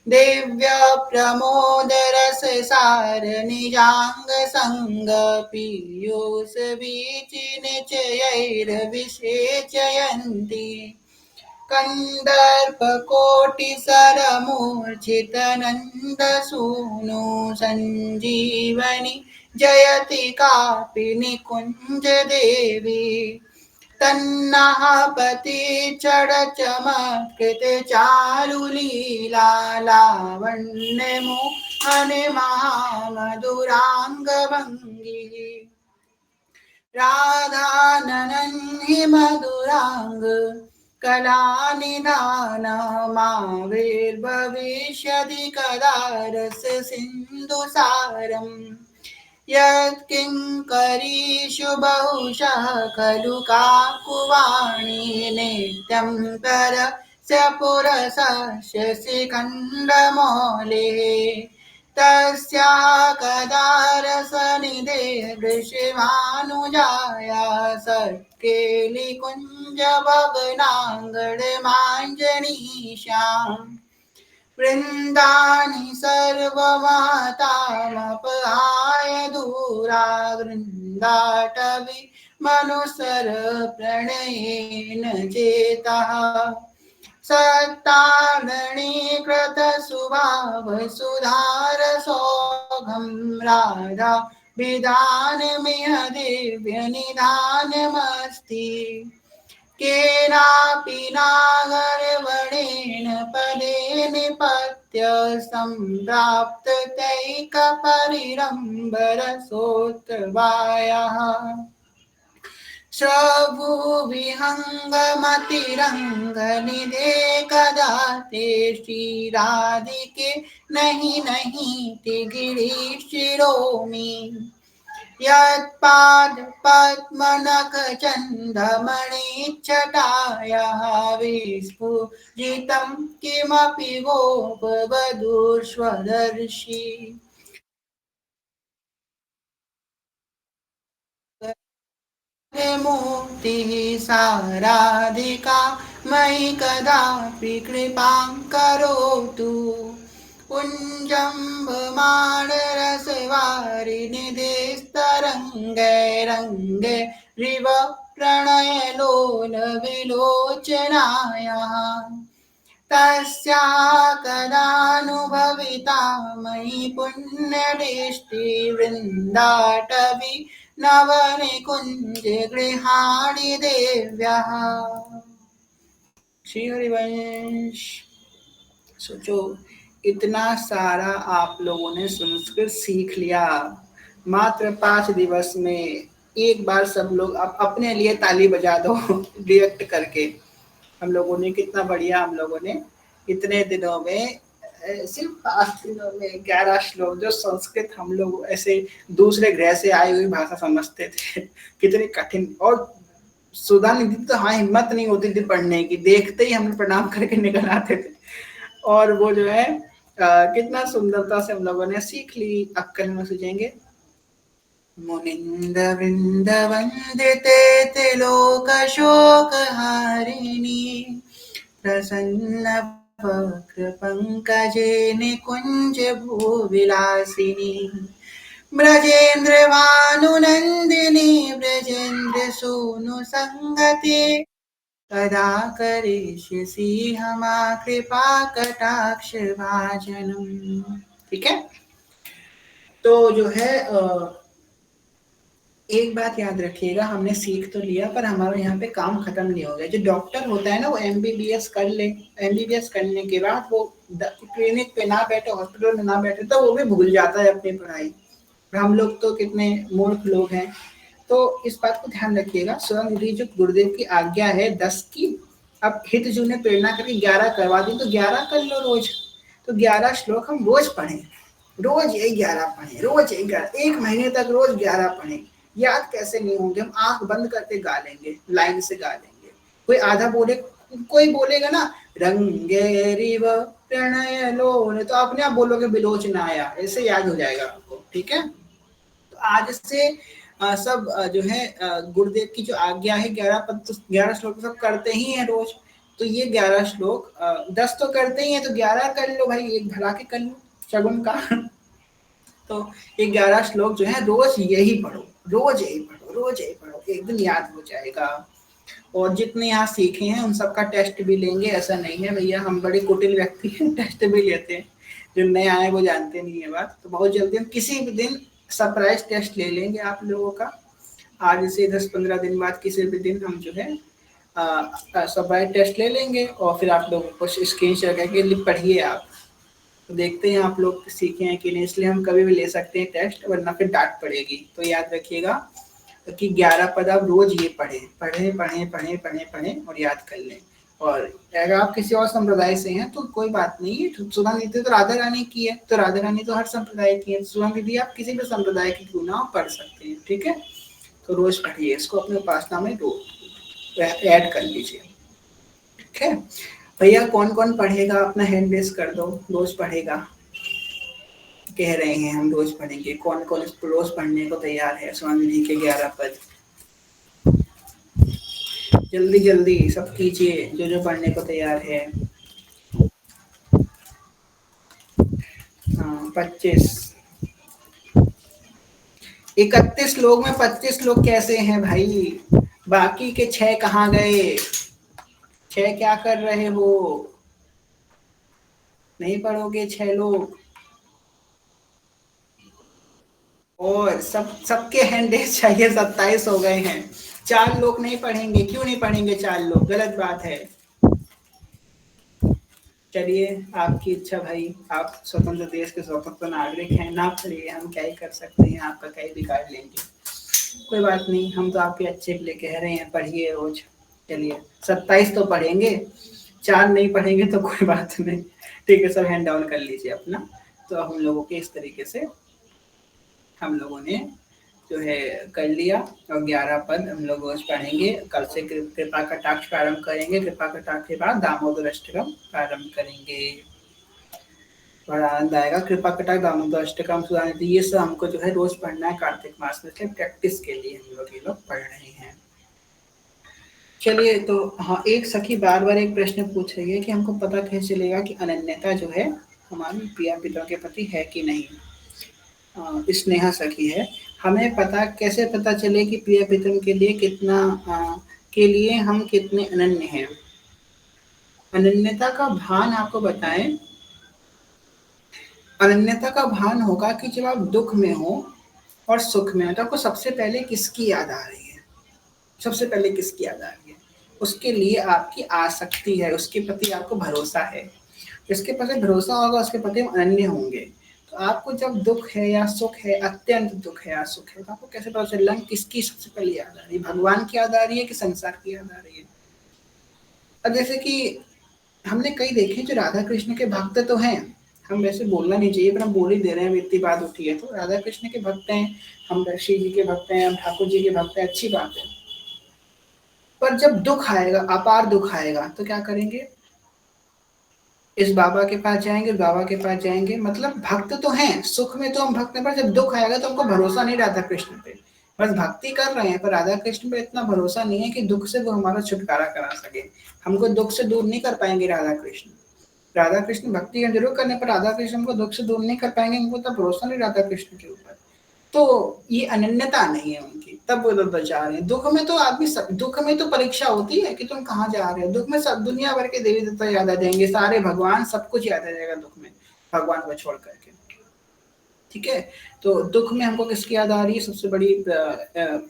दिव्य प्रमोदरससार निजाङ्गसङ्ग पीयूष वीचिनिचयैर्विषेचयन्ति कन्दर्पकोटिसरमूर्छितनन्दसूनु सञ्जीवनि जयति कापि निकुञ्जदेवी तन्नः पति चढ़चमत्कृत चारुलीला लावण्यमोहने महामधुराङ्गभङ्गिः राधाननं हि मधुराङ्ग कलानिधानमाविर्भविष्यति कदा रससिन्धुसारम् यत्किङ्करीषु बहुशः खलु काकुवाणी नित्यं करस्य पुरसस्य शिखण्डमौलिः तस्या कदा रसनिधेर्वृषभानुजाया सत्केलिकुञ्जभवनाङ्गणमाञ्जनीषाम् वृन्दानि सर्वमातामपहाय दूरा वृन्दाटवी मनुसर प्रणयेन चेतः सत्तागणीकृत सुभाव सुधारसौघं राधा विधानमिह दिव्य निधानमस्ति केनापि नागरवणेन पदेन पत्य सम्प्राप्ततैकपरिरम्भरसोत्तवायः स्वभुविहंगमतिरंगनिधे कदा ते श्रीराधिके नहीं नहीं ते गिरीशिरोमि यत्पाद पद्मनखचन्दमणिच्छटायाः विस्फुजितं किमपि गोपवधूष्वदर्शि मूर्तिः साराधिका मयि कदापि कृपां करोतु कुञ्जम्बमाणरसवारिनिधिस्तरङ्गैरङ्गैरिव प्रणयलोलविलोचनायाः तस्याः कदानुभविता मयि पुण्यदृष्टिवृन्दाटवी नवनिकुञ्ज गृहाणि देव्यः। श्री हरिवंश। सोचो इतना सारा आप लोगों ने संस्कृत सीख लिया मात्र 5 दिवस में। एक बार सब लोग अपने लिए ताली बजा दो रिएक्ट करके। हम लोगों ने कितना बढ़िया, हम लोगों ने इतने दिनों में सिर्फ 5 दिनों में 11 श्लोक, जो संस्कृत हम लोग ऐसे दूसरे ग्रह से आई हुई भाषा समझते थे, कितनी कठिन। और सुधा निधि तो हाँ हिम्मत नहीं होती थी पढ़ने की, देखते ही हम प्रणाम करके निकल आते थे। और वो जो है कितना सुंदरता से हम लोगों ने सीख ली। अब कल में सोचेंगे मुनिंद वृंद वंदिते त्रिलोक शोक हारिणी प्रसन्न वक्र पंकजे निकुंज भूविलासिनी ब्रजेंद्र भानुनंदिनी ब्रजेंद्र सूनु संगति कदा करिष्यसि हमा कृपा कटाक्ष भाजनम। ठीक है, तो जो है एक बात याद रखिएगा, हमने सीख तो लिया पर हमारा यहाँ पे काम खत्म नहीं हो गया। जो डॉक्टर होता है ना वो MBBS कर ले, MBBS करने के बाद वो क्लिनिक पे ना बैठे, हॉस्पिटल में ना बैठे तो वो भी भूल जाता है अपनी पढ़ाई। हम लोग तो कितने मूर्ख लोग हैं। तो इस बात को ध्यान रखिएगा। स्वयं जो गुरुदेव की आज्ञा है 10 की, अब हित जू ने प्रेरणा करके 11 करवा दी, तो 11 कर लो रोज। तो 11 श्लोक हम रोज पढ़ें, रोज यही 11 पढ़ें, रोज यही 11, 1 महीने तक रोज 11 पढ़ें। याद कैसे नहीं होंगे, हम आंख बंद करके गा लेंगे, लाइन से गा लेंगे। कोई आधा बोले, कोई बोलेगा ना रंगे रिव प्रणय लोल, तो अपने आप बोलोगे बिलोचनाया, ऐसे याद हो जाएगा आपको। ठीक है, तो आज से सब जो है गुरुदेव की जो आज्ञा है 11 श्लोक सब करते ही हैं रोज। तो ये 11 श्लोक 10 तो करते ही हैं, तो 11 कर लो भाई, एक भला के कर लो शगुन का। तो ये 11 श्लोक जो है रोज यही पढ़ो, रोज यही पढ़ो, रोज यही पढ़ो, एक दिन याद हो जाएगा। और जितने यहाँ सीखे हैं उन सबका टेस्ट भी लेंगे। ऐसा नहीं है भैया हम बड़े कुटिल व्यक्ति हैं, टेस्ट भी लेते हैं। जो नए आए वो जानते नहीं है बात। तो बहुत जल्दी हम किसी भी दिन सरप्राइज टेस्ट ले लेंगे आप लोगों का। आज से 10-15 दिन बाद किसी भी दिन हम जो है सरप्राइज टेस्ट ले लेंगे और फिर आप लोगों को स्क्रीन शेयर करके पढ़िए आप। तो देखते हैं आप लोग सीखे हैं कि नहीं। इसलिए हम कभी भी ले सकते हैं टेस्ट, वरना फिर डांट पड़ेगी। तो याद रखिएगा कि 11 पद आप रोज ये पढ़ें और याद कर लें। और अगर आप किसी और संप्रदाय से हैं तो कोई बात नहीं है। सुधा निधि तो राधा रानी की है, तो राधा रानी तो हर संप्रदाय की है। सुधा निधि आप किसी भी संप्रदाय की क्यों ना पढ़ सकते हैं। ठीक है, तो रोज पढ़िए इसको, अपने उपासना में ऐड कर लीजिए। ठीक है भैया, कौन कौन पढ़ेगा अपना हैंड रेज कर दो। रोज पढ़ेगा कह रहे हैं, हम रोज पढ़ेंगे। कौन कौन रोज पढ़ने को तैयार है स्वामी जी के 11 पद? जल्दी जल्दी सब कीजिए जो जो पढ़ने को तैयार है। 25 31 लोग में 25 लोग कैसे हैं भाई? बाकी के 6 कहाँ गए? 6 क्या कर रहे हो? नहीं पढ़ोगे 6 लोग? और सबके हैंड रेज चाहिए। 27 हो गए हैं। 4 लोग नहीं पढ़ेंगे। क्यों नहीं पढ़ेंगे 4 लोग? गलत बात है। चलिए आपकी इच्छा भाई, आप स्वतंत्र देश के स्वतंत्र नागरिक हैं, ना पढ़िए, हम क्या ही कर सकते हैं, आपका क्या ही बिगाड़ लेंगे। कोई बात नहीं, हम तो आपके अच्छे के लिए कह रहे हैं, पढ़िए रोज। चलिए 27 तो पढ़ेंगे, 4 नहीं पढ़ेंगे तो कोई बात नहीं, ठीक है। सब हैंड डाउन कर लीजिए अपना। तो हम लोगों के इस तरीके से हम लोगों ने जो है कर लिया, और 11 पद हम लोग रोज पढ़ेंगे। कल से कृपा कटाक्ष प्रारंभ करेंगे, कृपा कटाक्ष के बाद दामोदर अष्टकम प्रारंभ करेंगे। बड़ा आनंद आएगा। कृपा कटाक्ष, दामोदर अष्टकम, सुधानिधि, ये सब हमको जो है रोज पढ़ना है कार्तिक मास में, से प्रैक्टिस के लिए हम लोग ये लोग पढ़ रहे हैं। चलिए, तो हाँ, एक सखी बार बार एक प्रश्न पूछ रही है कि हमको पता कैसे चलेगा कि अनन्यता जो है हमारी प्रिया पिता के प्रति है कि नहीं। स्नेहा सखी है, हमें कैसे पता चले कि प्रिय प्रीतम के लिए के लिए हम कितने अनन्य हैं। अनन्यता का भान आपको बताएं, अनन्यता का भान होगा कि जब आप दुख में हो और सुख में हो, तो आपको सबसे पहले किसकी याद आ रही है, सबसे पहले किसकी याद आ रही है, उसके लिए आपकी आसक्ति है, उसके प्रति आपको भरोसा है। जिसके प्रति भरोसा होगा उसके प्रति हम अनन्य होंगे। तो आपको जब दुख है या सुख है, अत्यंत दुख है या सुख है, तो आपको कैसे पता चल रहा है किसकी सबसे पहले याद आ रही है, भगवान की याद आ रही है कि संसार की याद आ रही है। अब जैसे कि हमने कई देखे जो राधा कृष्ण के भक्त तो हैं, हम वैसे बोलना नहीं चाहिए पर हम बोल ही दे रहे हैं, इतनी बात उठी है तो राधा कृष्ण के भक्त हैं, हम ऋषि जी के भक्त हैं, हम ठाकुर जी के भक्त हैं, अच्छी बात है। पर जब दुख आएगा, अपार दुख आएगा, तो क्या करेंगे, इस बाबा के पास जाएंगे, बाबा के पास जाएंगे, मतलब भक्त तो हैं, सुख में तो हम भक्त हैं, पर जब दुख आएगा तो हमको भरोसा नहीं राधा कृष्ण पे, बस भक्ति कर रहे हैं पर राधा कृष्ण पे इतना भरोसा नहीं है कि दुख से वो हमारा छुटकारा करा सके। हमको दुख से दूर नहीं कर पाएंगे राधा कृष्ण। राधा कृष्ण भक्ति जरूर करने पर राधा कृष्ण हमको दुख से दूर नहीं कर पाएंगे, हमको तो भरोसा नहीं राधा कृष्ण के ऊपर। तो ये अनन्यता नहीं है उनकी, तब वो उधर जा रहे हैं। दुख में तो आदमी दुख में तो परीक्षा होती है कि तुम कहाँ जा रहे हो। दुख में सब दुनिया भर के देवी देवता याद आ जाएंगे, सारे भगवान, सब कुछ याद आ जाएगा दुख में, भगवान को छोड़ करके, ठीक है। तो दुख में हमको किसकी याद आ रही है, सबसे बड़ी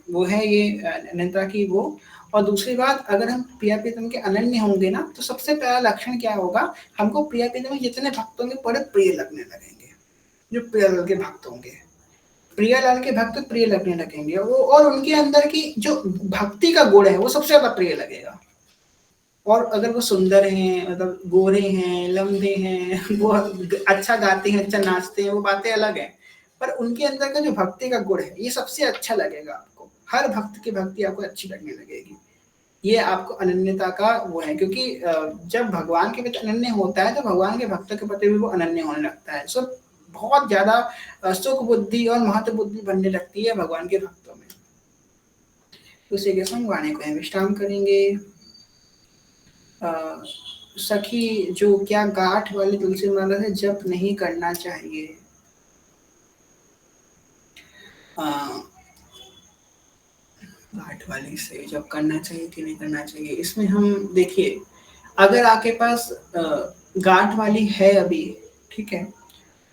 वो है ये अनन्यता की वो। और दूसरी बात, अगर हम प्रिया प्रीतम के अनन्य होंगे ना, तो सबसे पहला लक्षण क्या होगा, हमको प्रिया प्रीतम जितने भक्त होंगे बड़े प्रिय लगने लगेंगे। जो प्रियालाल के भक्त होंगे, प्रियालाल के भक्त प्रिय लगने लगेंगे वो, और उनके अंदर की जो भक्ति का गुण है वो सबसे ज्यादा प्रिय लगेगा। और अगर वो सुंदर हैं, मतलब गोरे हैं, लंबे हैं, वो अच्छा गाते हैं, अच्छा नाचते हैं, वो बातें अलग हैं, पर उनके अंदर का जो भक्ति का गुण है ये सबसे अच्छा लगेगा आपको। हर भक्त की भक्ति आपको अच्छी लगने लगेगी। ये आपको अनन्यता का वो है, क्योंकि जब भगवान के प्रति अनन्य होता है तो भगवान के भक्तों के प्रति भी वो अनन्य होने लगता है। सो बहुत ज्यादा सुख बुद्धि और महत्व बुद्धि बनने लगती है भगवान के भक्तों में। उसी के संग वाणी को विश्राम करेंगे। सखी जो क्या गांठ वाली तुलसी माला से जप नहीं करना चाहिए। गांठ वाली से जप करना चाहिए कि नहीं करना चाहिए, इसमें हम देखिए, अगर आपके पास गांठ वाली है अभी, ठीक है,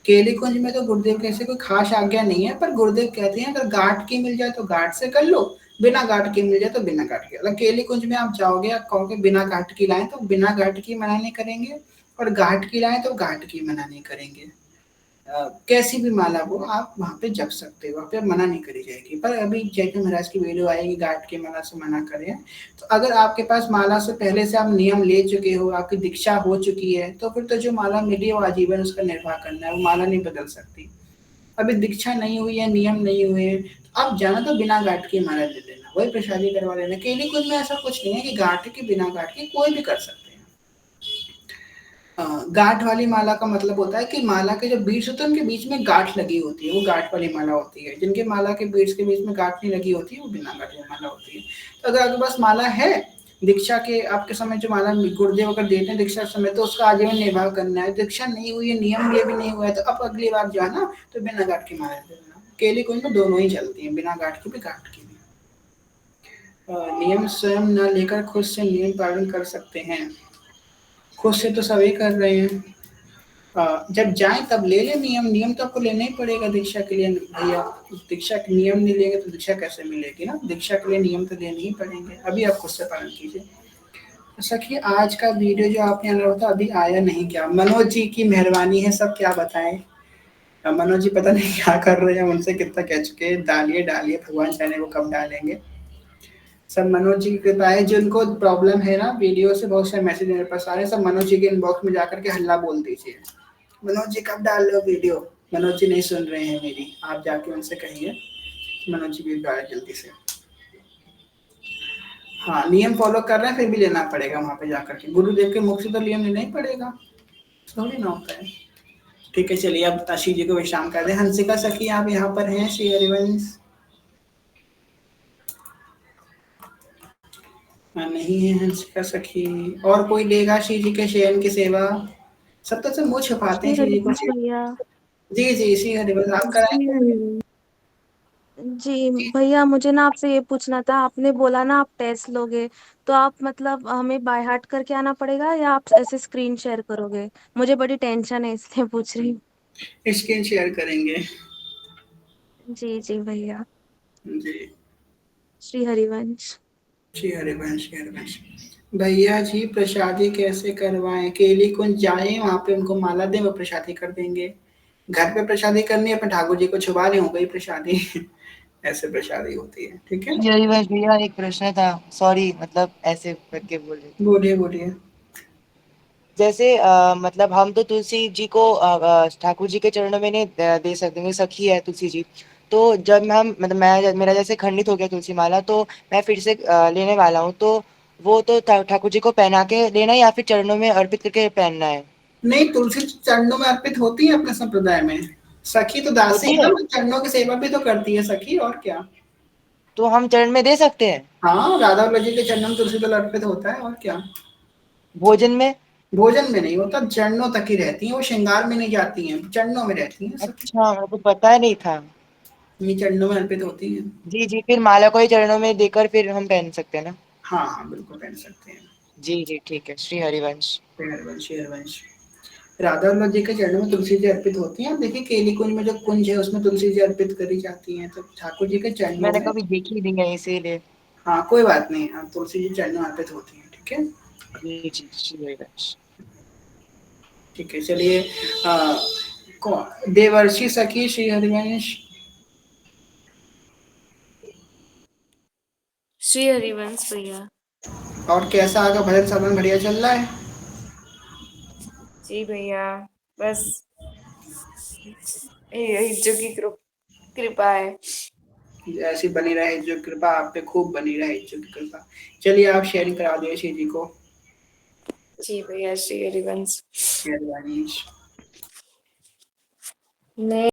केली कुंज में तो गुरुदेव के ऐसे कोई खास आज्ञा नहीं है, पर गुरुदेव कहते हैं अगर गांठ की मिल जाए तो गांठ से कर लो, बिना गांठ की मिल जाए तो बिना गांठ के। अगर केली कुंज में आप जाओगे, आप कहोगे बिना गांठ की लाएं, तो बिना गांठ की मना नहीं करेंगे, और गांठ की लाएं तो गांठ की मना नहीं करेंगे। कैसी भी माला हो आप वहाँ पे जप सकते हो, वहाँ पे मना नहीं करी जाएगी। पर अभी जैसे महाराज की वीडियो आएगी गांठ की माला से मना करें, तो अगर आपके पास माला से पहले से आप नियम ले चुके हो, आपकी दीक्षा हो चुकी है, तो फिर तो जो माला मिली वो आजीवन उसका निर्वाह करना है, वो माला नहीं बदल सकती। अभी दीक्षा नहीं हुई है, नियम नहीं हुए, तो आप जाना तो बिना गांठ की माला ले लेना, वही प्रसादी करवा लेना। केली कुंज में ऐसा कुछ नहीं है कि गांठ की बिना गांठ की कोई भी कर सकते हैं। गांठ वाली माला का मतलब होता है कि माला के जो बीड्स होते हैं उनके बीच में गांठ लगी होती है, वो गांठ वाली माला होती है। जिनके माला के बीड्स के बीच में गांठ नहीं लगी होती है वो बिना गांठ की माला होती है। तो अगर आपके पास माला है, दीक्षा के आपके समय जो माला गुरुदेव अगर देते हैं दीक्षा समय, तो उसका आजीवन निर्वाह करना है। दीक्षा नहीं हुई है, नियम ये भी नहीं हुआ है, तो अब अगली बार जो है ना तो बिना गांठ की माला देना। केली कुंज में दोनों ही चलती है, बिना गांठ की भी गांठ की भी। नियम स्वयं न लेकर खुद से नियम पालन कर सकते हैं, खुद से तो सभी कर रहे हैं। जब जाएं तब ले ले नियम, नियम तो आपको लेना ही पड़ेगा दीक्षा के लिए भैया। दीक्षा के नियम नहीं लेंगे तो दीक्षा कैसे मिलेगी ना, दीक्षा के लिए नियम तो लेने ही पड़ेंगे। अभी आप खुद से पालन कीजिए। तो सखी आज का वीडियो जो आपने अनुरोध था अभी आया नहीं क्या? मनोज जी की मेहरबानी है, सब क्या बताएं। अब मनोज जी पता नहीं क्या कर रहे हैं, उनसे कितना कह चुके हैं, डालिए डालिए, भगवान जाने वो कब डालेंगे। सब मनोज जी की कृपा है। जिनको प्रॉब्लम है ना वीडियो से, बहुत सारे मैसेज मेरे पास आ रहे हैं, सब मनोज जी के इनबॉक्स में जाकर के हल्ला बोल दीजिए, मनोज जी कब डाल रहे हो वीडियो। मनोज जी नहीं सुन रहे हैं मेरी, आप जाके उनसे कहिए मनोज जी भी डाले जल्दी से। हाँ, नियम फॉलो कर रहे हैं, फिर भी लेना पड़ेगा वहां पे जाकर के, गुरुदेव के मुख से तो नियम लेना ही पड़ेगा, थोड़ी ना होता है। ठीक है, चलिए अब ताशी जी को विश्राम कर दें। हंसिका सखी आप यहाँ पर हैं श्री हरिवंश? नहीं है हंसिका सखी। और कोई लेगा श्री जी के शयन की सेवा? सब तो सब मुँह छुपाते श्री हैं श्री जी को। हरिवंश भैया। जी जी श्री हरिवंश आप श्री कराएंगे? हरिवंश जी भैया, मुझे ना आपसे ये पूछना था, आपने बोला ना आप टेस्ट लोगे, तो आप मतलब हमें बाय हार्ट करके आना पड़ेगा या आप ऐसे स्क्रीन शेयर करोगे? मुझे बड़ी टेंशन है इसलिए पूछ रही हूँ। स्क्रीन शेयर करेंगे। जी जी भैया। जी श्री हरिवंश। श्री हरिवंश श्री हरिवंश। भैया जी प्रसादी कैसे करवाएं? केली कुंज जाए, वहां पे उनको माला दें, वो प्रसादी कर देंगे। घर पे प्रसादी करनी है, अपने ठाकुर जी को छुपा रहे, हो गई प्रसादी। ऐसे प्रसादी होती है, ठीक है। श्री हरिवंश भैया एक प्रश्न था, सॉरी मतलब ऐसे करके बोल रहे थे। बोलिए बोलिए। जैसे मतलब हम तो तुलसी जी को ठाकुर जी के चरणों में नहीं दे सकते, क्योंकि सखी है तुलसी जी। तो जब हम मतलब मैं मेरा जैसे खंडित हो गया तुलसी माला, तो मैं फिर से लेने वाला हूँ, तो वो तो ठाकुर जी को पहना के लेना है या फिर चरणों में अर्पित करके पहनना है? नहीं, तुलसी चरणों में अर्पित होती है अपने संप्रदाय में। सखी तो दासी होती है है, ना, चरणों की सेवा भी तो करती है सखी, और क्या। तो हम चरण में दे सकते हैं? हाँ, राधा वल्लभ जी के चरणों में तुलसी दल अर्पित होता है, और क्या। भोजन में? भोजन में नहीं होता, चरणों तक ही रहती हैं, वो श्रृंगार में नहीं जाती हैं, चरणों में रहती हैं सखी। अच्छा, मेरे को पता नहीं था। ये चरणों में अर्पित होती हैं। जी जी, फिर माला को ही चरणों में देकर फिर हम पहन सकते हैं ना? हाँ हाँ बिल्कुल पहन सकते हैं। जी जी ठीक है, श्री हरिवंश। हरवंश हरवंश। राधा वल्लभ जी के चरणों में तुलसी जी अर्पित होती हैं। आप देखिए केली कुंज में जो कुंज है उसमें तुलसी जी अर्पित करी जाती हैं, तो ठाकुर जी के चरणों मैंने में। कभी देखी नहीं है इसीलिए। हाँ कोई बात नहीं, आप तुलसी जी चरणों में अर्पित होती हैं, ठीक है। जी जी श्री हरिवंश। ठीक है, चलिए। देवर्षि सखी श्री हरिवंश। श्री हरिवंश भैया। और कैसा आपका भजन साधन बढ़िया चल रहा है? जी भैया, बस यही जो की कृपा है। ऐसी बनी रहे जो कृपा आप पे, खूब बनी रहे जो की कृपा। चलिए आप शेयरिंग करा दिए श्री जी को। जी भैया, श्री हरिवंश। श्री हरिवंश। मैं